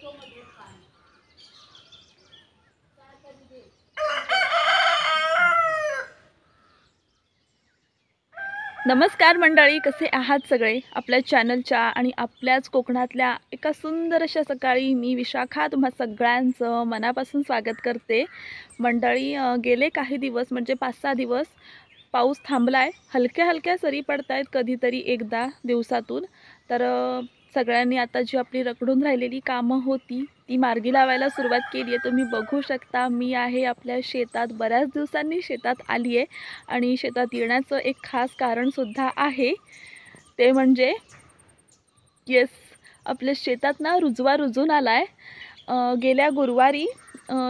नमस्कार मंडळी, कसे आहात सगळे? आपल्या चॅनलच्या आणि आपल्याच कोकणातल्या एका सुंदर अशा सकाळी मी विशाखा तुम्हा सगळ्यांचं मनापासून स्वागत करते. मंडळी, गेले काही दिवस म्हणजे 5-6 दिवस पाऊस थांबलाय. हलक्या हलक्या सरी पडतायत कधीतरी एकदा दिवसातून. तर सगळ्यांनी आता जी आपली रखडून राहिलेली कामं होती ती मार्गी लावायला सुरुवात केली आहे. तुम्ही बघू शकता, मी आहे आपल्या शेतात. बऱ्याच दिवसांनी शेतात आली आहे आणि शेतात येण्याचं एक खास कारणसुद्धा आहे. ते म्हणजे येस, आपल्या शेतात ना रुजवा रुजून आला आहे. गेल्या गुरुवारी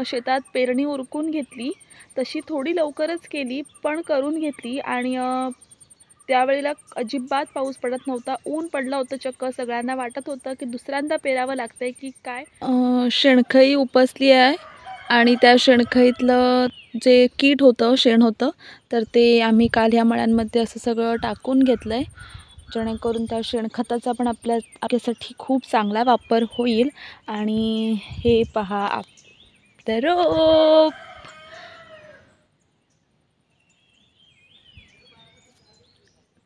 शेतात पेरणी उरकून घेतली. तशी थोडी लवकरच केली, पण करून घेतली. आणि त्यावेळेला अजिबात पाऊस पडत नव्हता, ऊन पडलं होतं चक्क. सगळ्यांना वाटत होतं की दुसऱ्यांदा पेरावं लागतंय की काय. शेणखई उपसली आहे आणि त्या शेणखईतलं जे कीट होतं, शेण होतं, तर ते आम्ही काल ह्या मळ्यांमध्ये असं सगळं टाकून घेतलं आहे, जेणेकरून त्या शेणखताचा पण आपल्यासाठी खूप चांगला वापर होईल. आणि हे पहा आपलं रोप.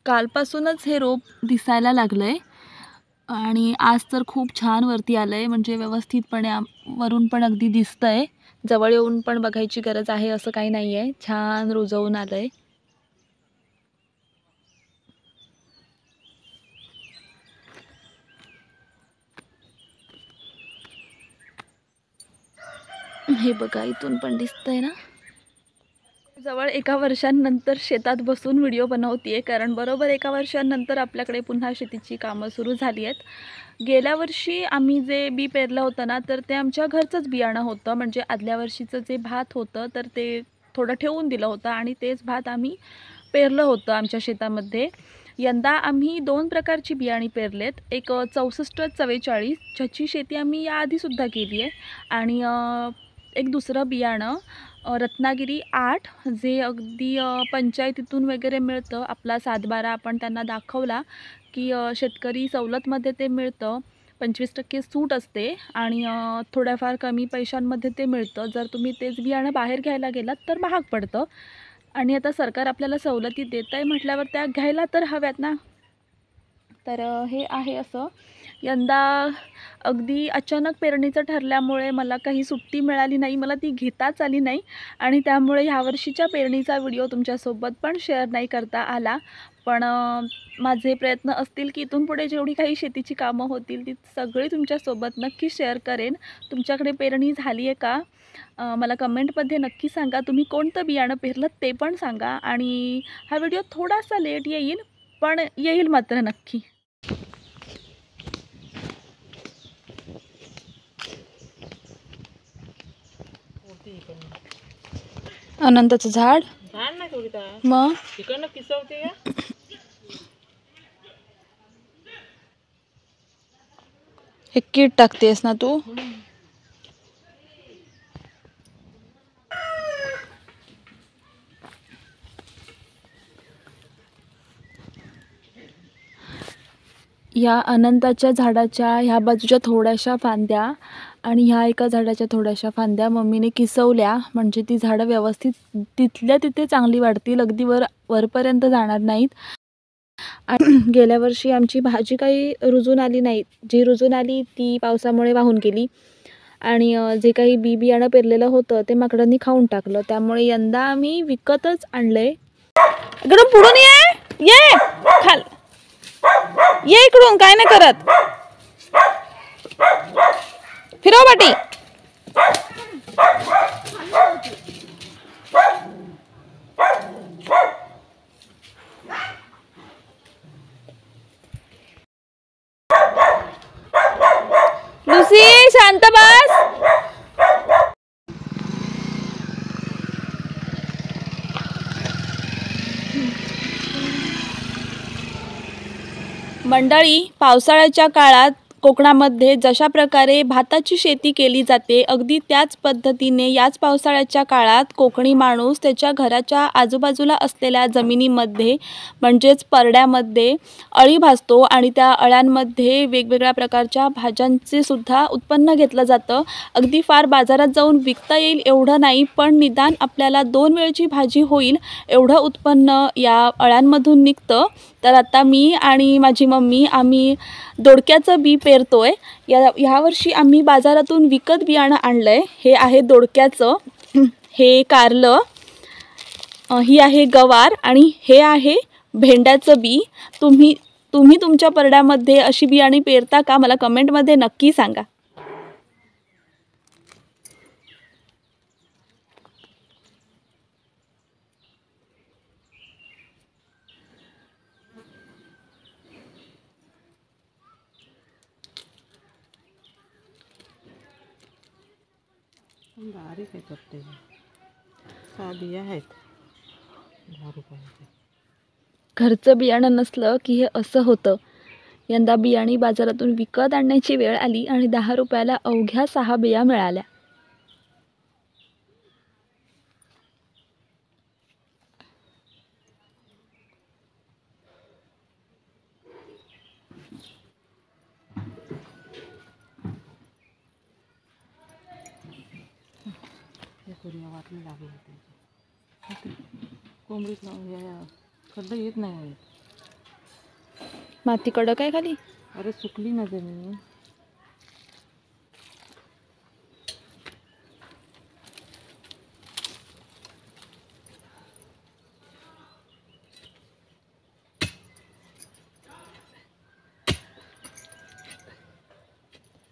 कालपासूनच हे रोप दिसायला लागलं आहे आणि आज तर खूप छान वरती आलं आहे. म्हणजे व्यवस्थितपणे वरून पण अगदी दिसतं आहे. जवळ येऊन पण बघायची गरज आहे असं काही नाही आहे. छान रुजवून आलं आहे. हे बघा, इथून पण दिसतंय ना. जवळ 1 वर्षांनंतर शेतात बसून व्हिडिओ बनवते, कारण बरोबर 1 वर्षांनंतर आपल्याकडे पुन्हा शेतीची कामं सुरू झाली आहेत. गेल्या वर्षी आम्ही जे बी पेरलं होतं ना, तर ते आमच्या घरचंच बियाणं होतं. म्हणजे आदल्या वर्षीचं जे भात होतं तर ते थोडं ठेवून दिलं होतं आणि तेच भात आम्ही पेरलं होतं आमच्या शेतामध्ये. यंदा आम्ही 2 प्रकारची बियाणी पेरलेत. एक 6444, ज्याची शेती आम्ही याआधीसुद्धा केली आहे. आणि एक दुसरं बियाणं रत्नागिरी 8, जे अगदी पंचायतीतून वगैरे मिळतं. आपला 7/12 आपण त्यांना दाखवला की शेतकरी सवलतमध्ये ते मिळतं. 25% सूट असते आणि थोड्याफार कमी पैशांमध्ये ते मिळतं. जर तुम्ही तेच बियाणं बाहेर घ्यायला गेलात तर महाग पडतं. आणि आता सरकार आपल्याला सवलती देत आहे म्हटल्यावर त्या घ्यायला तर हव्यात ना. तर हे आहे असं. यंदा अगदी अचानक पेरणीचं ठरल्यामुळे मला काही सुट्टी मिळाली नाही, मला ती घेताच आली नाही. आणि त्यामुळे ह्यावर्षीच्या पेरणीचा व्हिडिओ तुमच्यासोबत पण शेअर नाही करता आला. पण माझे प्रयत्न असतील की इथून पुढे जेवढी काही शेतीची कामं होतील ती सगळी तुमच्यासोबत नक्की शेअर करेन. तुमच्याकडे पेरणी झाली आहे का? मला कमेंटमध्ये नक्की सांगा. तुम्ही कोणतं बियाणं पेरलं ते पण सांगा. आणि हा व्हिडिओ थोडासा लेट येईल, पण येईल मात्र नक्की. अनंताचं झाड नाही थोडी मग तिकडनं पिसवते का? हे कीट टाकतेस ना तू? या अनंताच्या झाडाच्या ह्या बाजूच्या थोड्याशा फांद्या आणि ह्या एका झाडाच्या थोड्याशा फांद्या मम्मीने किसवल्या, म्हणजे ती झाडं व्यवस्थित तिथल्या तिथे चांगली वाढतील, अगदी वरपर्यंत जाणार नाहीत. आणि गेल्या वर्षी आमची भाजी काही रुजून आली नाही. जी रुजून आली ती पावसामुळे वाहून गेली. आणि जे काही बियाणं पेरलेलं होतं ते माकडांनी खाऊन टाकलं. त्यामुळे यंदा आम्ही विकतच आणलंय. इकडून पुढून ये खाल, ये इकडून, काय नाही करत. फिरव बाटी. लुसी, शांत बस. मंडळी, पावसाळ्याच्या काळात कोकणामध्ये जशा प्रकारे भाताची शेती केली जाते अगदी त्याच पद्धतीने याच पावसाळ्याच्या काळात कोकणी माणूस त्याच्या घराच्या आजूबाजूला असलेल्या जमिनीमध्ये म्हणजेच परड्यामध्ये अळी भासतो आणि त्या अळ्यांमध्ये वेगवेगळ्या प्रकारच्या भाज्यांचे सुद्धा उत्पन्न घेतलं जातं. अगदी फार बाजारात जाऊन विकता येईल एवढं नाही, पण निदान आपल्याला 2 वेळची भाजी होईल एवढं उत्पन्न या अळ्यांमधून निघतं. तर आता मी आणि माझी मम्मी आम्ही दोडक्याचं बी पेरतोय. ह्यावर्षी आम्ही बाजारातून विकत बियाणं आणलं आहे. हे आहे दोडक्याचं, हे कारलं, ही आहे गवार आणि हे आहे भेंड्याचं बी. तुम्ही तुमच्या परड्यामध्ये अशी बियाणे पेरता का? मला कमेंटमध्ये नक्की सांगा. बारीक आहे पत्ते, 6 बिया आहेत 10 रुपयाचे. घरचं बियाणं नसलं की हे असं होतं. यंदा बियाणी बाजारातून विकत आणण्याची वेळ आली आणि 10 रुपयाला अवघ्या 6 बिया मिळाल्या. कोरिया वाटली लागली त्याची कोंबडीत या खड्डा येत नाही आहे. माती कडक आहे खाली. अरे सुकली ना जमीन.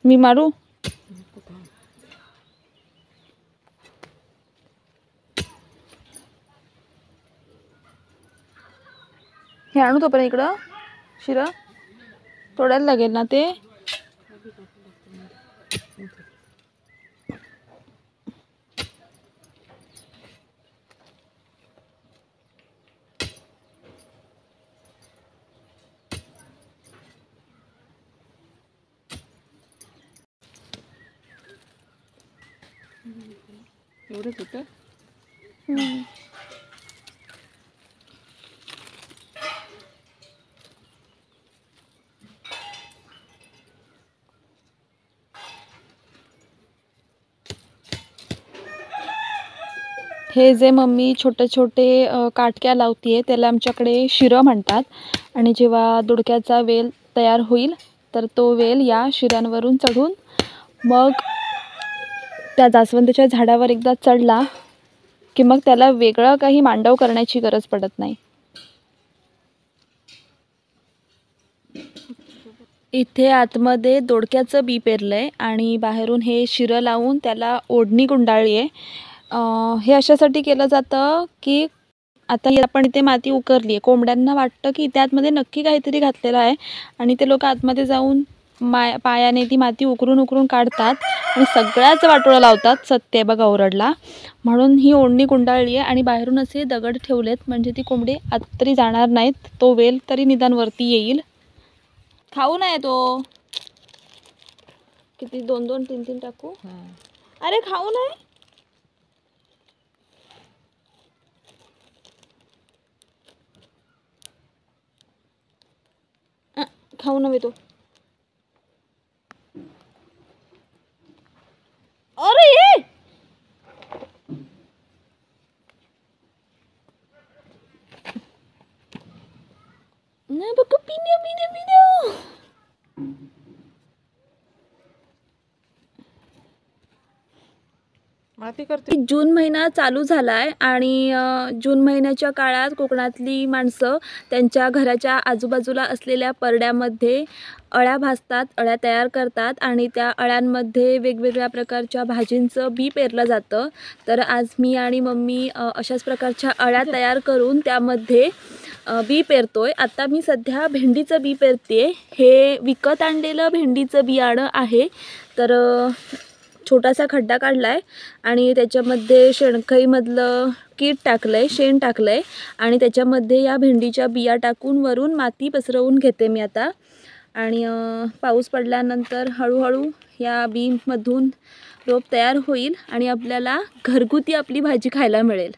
मी मारू? हे आणू तोपर्यंत इकडं शिरा तोडायला लागेल ना ते. एवढंच होतं. हे जे मम्मी छोटे छोटे काटक्या लावतीये त्याला आमच्याकडे शिरं म्हणतात. आणि जेव्हा दोडक्याचा वेल तयार होईल तर तो वेल या शिरांवरून चढून मग त्या जास्वंदीच्या झाडावर एकदा चढला की मग त्याला वेगळं काही मांडव करण्याची गरज पडत नाही. इथे आतमध्ये दोडक्याचं बी पेरलंय आणि बाहेरून हे शिरं लावून त्याला ओढणी गुंडाळली आहे. हे अशासाठी केलं जातं की आता आपण इथे माती उकरली आहे, कोंबड्यांना वाटतं की त्यातमध्ये नक्की काहीतरी घातलेलं आहे आणि ते लोक आतमध्ये जाऊन पायाने ती माती उकरून काढतात आणि सगळ्याच वाटोळं लावतात. सत्य बघा ओरडला. म्हणून ही ओढणी गुंडाळली आहे आणि बाहेरून असे दगड ठेवलेत म्हणजे ती कोंबडी आत तरी जाणार नाहीत, तो वेल तरी निदान वरती येईल. खाऊ नये तो. किती 2-2 3-3 टाकू? अरे खाऊ नये. खाऊ नये तो. अरे ये नाही बघ पिण्या. माती करते. जून महिना चालू झाला आहे आणि जून महिन्याच्या काळात कोकणातली माणसं त्यांच्या घराच्या आजूबाजूला असलेल्या परड्यामध्ये अळ्या भासतात, अळ्या तयार करतात आणि त्या अळ्यांमध्ये वेगवेगळ्या प्रकारच्या भाजींचं बी पेरलं जातं. तर आज मी आणि मम्मी अशाच प्रकारच्या अळ्या तयार करून त्यामध्ये बी पेरतोय. आता मी सध्या भेंडीचं बी पेरते. हे विकत आणलेलं भेंडीचं बियाणं आहे. तर छोटासा खड्डा काढला आहे आणि त्याच्यामध्ये शेणखईमधलं कीट टाकलं आहे, शेण टाकलं आहे आणि त्याच्यामध्ये या भेंडीच्या बिया टाकून वरून माती पसरवून घेते मी आता. आणि पाऊस पडल्यानंतर हळूहळू या बीमधून रोप तयार होईल आणि आपल्याला घरगुती आपली भाजी खायला मिळेल.